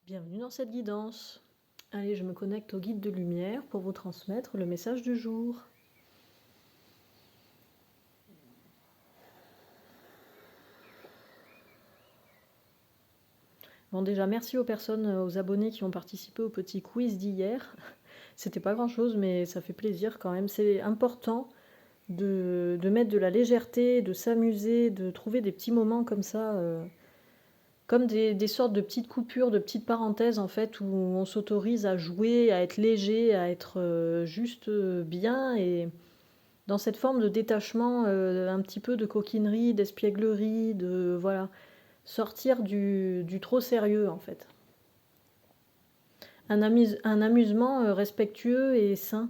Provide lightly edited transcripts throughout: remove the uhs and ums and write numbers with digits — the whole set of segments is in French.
Bienvenue dans cette guidance. Allez, je me connecte au guide de lumière pour vous transmettre le message du jour. Bon, déjà, merci aux personnes, aux abonnés qui ont participé au petit quiz d'hier. C'était pas grand-chose, mais ça fait plaisir quand même. C'est important de mettre de la légèreté, de s'amuser, de trouver des petits moments comme ça, comme des sortes de petites coupures, de petites parenthèses en fait, où on s'autorise à jouer, à être léger, à être juste bien et dans cette forme de détachement, un petit peu de coquinerie, d'espièglerie, de voilà, sortir du trop sérieux en fait. Un amusement respectueux et sain.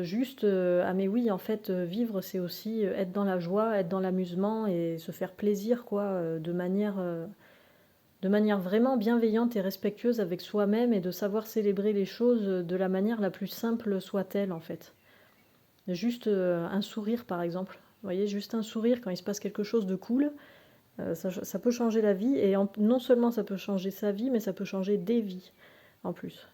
Juste, ah mais oui, en fait, vivre, c'est aussi être dans la joie, être dans l'amusement et se faire plaisir, quoi, de manière vraiment bienveillante et respectueuse avec soi-même et de savoir célébrer les choses de la manière la plus simple soit-elle, en fait. Juste un sourire, par exemple. Vous voyez, juste un sourire quand il se passe quelque chose de cool, ça peut changer la vie. Et non seulement ça peut changer sa vie, mais ça peut changer des vies en plus.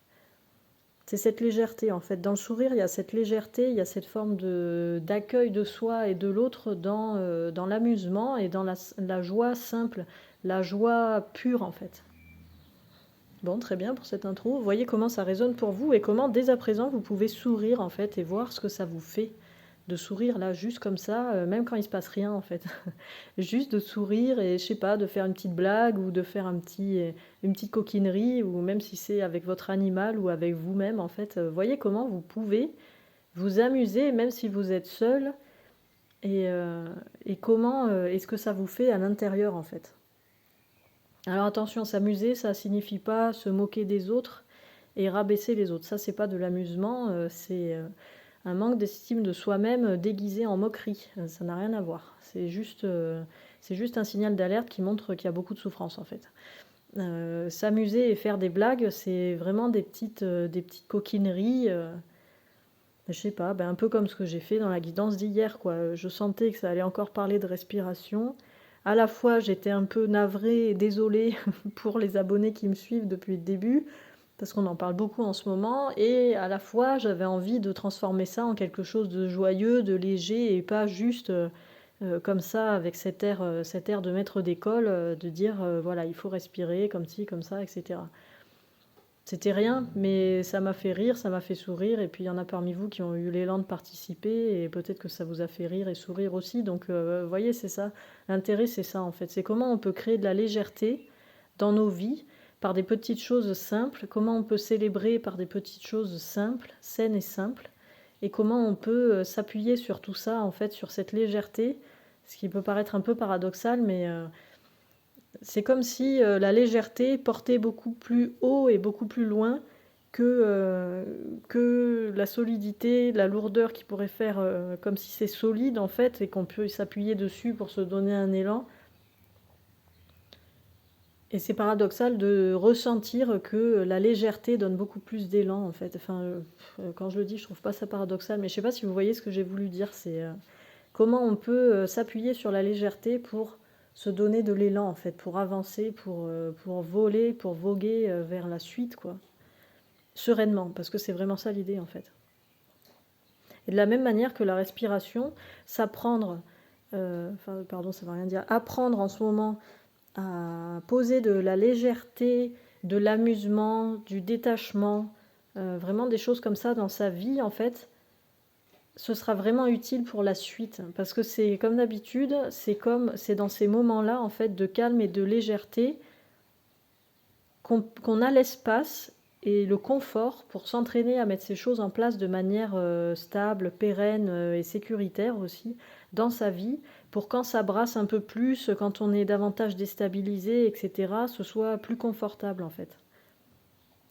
C'est cette légèreté en fait. Dans le sourire, il y a cette légèreté, il y a cette forme d'accueil de soi et de l'autre dans l'amusement et dans la joie simple, la joie pure en fait. Bon, très bien pour cette intro. Vous voyez comment ça résonne pour vous et comment dès à présent vous pouvez sourire en fait et voir ce que ça vous fait de sourire là juste comme ça, même quand il se passe rien en fait. Juste de sourire et je sais pas, de faire une petite blague ou de faire une petite coquinerie ou même si c'est avec votre animal ou avec vous-même en fait. Voyez comment vous pouvez vous amuser même si vous êtes seul et, euh, et comment est-ce que ça vous fait à l'intérieur en fait. Alors attention, s'amuser, ça signifie pas se moquer des autres et rabaisser les autres. Ça, c'est pas de l'amusement, c'est un manque d'estime de soi-même déguisé en moquerie. Ça n'a rien à voir. C'est juste un signal d'alerte qui montre qu'il y a beaucoup de souffrance en fait. S'amuser et faire des blagues, c'est vraiment des petites coquineries. Je sais pas, ben un peu comme ce que j'ai fait dans la guidance d'hier, quoi. Je sentais que ça allait encore parler de respiration. À la fois, j'étais un peu navrée et désolée pour les abonnés qui me suivent depuis le début, parce qu'on en parle beaucoup en ce moment, et à la fois, j'avais envie de transformer ça en quelque chose de joyeux, de léger, et pas juste comme ça, avec cet air de maître d'école, de dire, voilà, il faut respirer, comme ci, comme ça, etc. C'était rien, mais ça m'a fait rire, ça m'a fait sourire, et puis il y en a parmi vous qui ont eu l'élan de participer, et peut-être que ça vous a fait rire et sourire aussi. Donc, vous voyez, c'est ça. L'intérêt, c'est ça, en fait. C'est comment on peut créer de la légèreté dans nos vies par des petites choses simples, comment on peut célébrer par des petites choses simples, saines et simples, et comment on peut s'appuyer sur tout ça, en fait, sur cette légèreté, ce qui peut paraître un peu paradoxal, mais c'est comme si la légèreté portait beaucoup plus haut et beaucoup plus loin que la solidité, la lourdeur qui pourrait faire comme si c'est solide en fait et qu'on peut s'appuyer dessus pour se donner un élan. Et c'est paradoxal de ressentir que la légèreté donne beaucoup plus d'élan en fait. Enfin, quand je le dis, je trouve pas ça paradoxal, mais je sais pas si vous voyez ce que j'ai voulu dire. C'est comment on peut s'appuyer sur la légèreté pour se donner de l'élan en fait, pour avancer, pour voler, pour voguer vers la suite quoi, sereinement, parce que c'est vraiment ça l'idée en fait. Et de la même manière que la respiration, s'apprendre, enfin pardon, ça veut rien dire, apprendre en ce moment à poser de la légèreté, de l'amusement, du détachement, vraiment des choses comme ça dans sa vie en fait, ce sera vraiment utile pour la suite parce que c'est comme d'habitude, c'est dans ces moments-là en fait de calme et de légèreté qu'on a l'espace et le confort pour s'entraîner à mettre ces choses en place de manière stable, pérenne et sécuritaire aussi dans sa vie pour quand ça brasse un peu plus, quand on est davantage déstabilisé, etc., ce soit plus confortable en fait.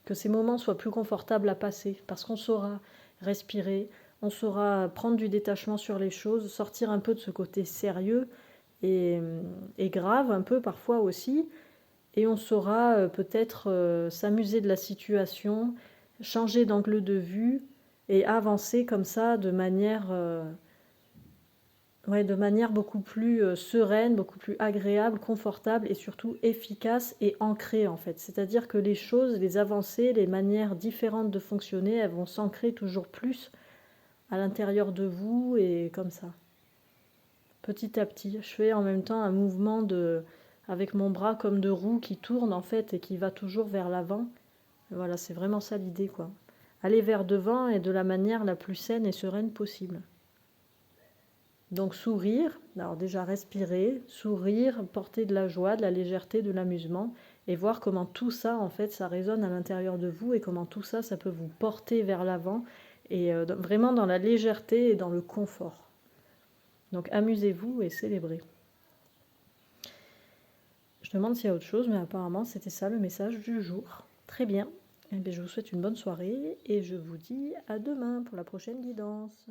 Que ces moments soient plus confortables à passer parce qu'on saura respirer, on saura prendre du détachement sur les choses, sortir un peu de ce côté sérieux et, et grave un peu parfois aussi, et on saura peut-être s'amuser de la situation, changer d'angle de vue et avancer comme ça de manière Ouais, de manière beaucoup plus sereine, beaucoup plus agréable, confortable et surtout efficace et ancrée en fait. C'est-à-dire que les choses, les avancées, les manières différentes de fonctionner, elles vont s'ancrer toujours plus à l'intérieur de vous et comme ça. Petit à petit, je fais en même temps un mouvement avec mon bras comme de roue qui tourne en fait et qui va toujours vers l'avant. Voilà, c'est vraiment ça l'idée quoi. Aller vers devant et de la manière la plus saine et sereine possible. Donc sourire, alors déjà respirer, sourire, porter de la joie, de la légèreté, de l'amusement et voir comment tout ça en fait ça résonne à l'intérieur de vous et comment tout ça ça peut vous porter vers l'avant et vraiment dans la légèreté et dans le confort. Donc amusez-vous et célébrez. Je demande s'il y a autre chose, mais apparemment c'était ça le message du jour. Très bien. Eh bien, je vous souhaite une bonne soirée et je vous dis à demain pour la prochaine guidance.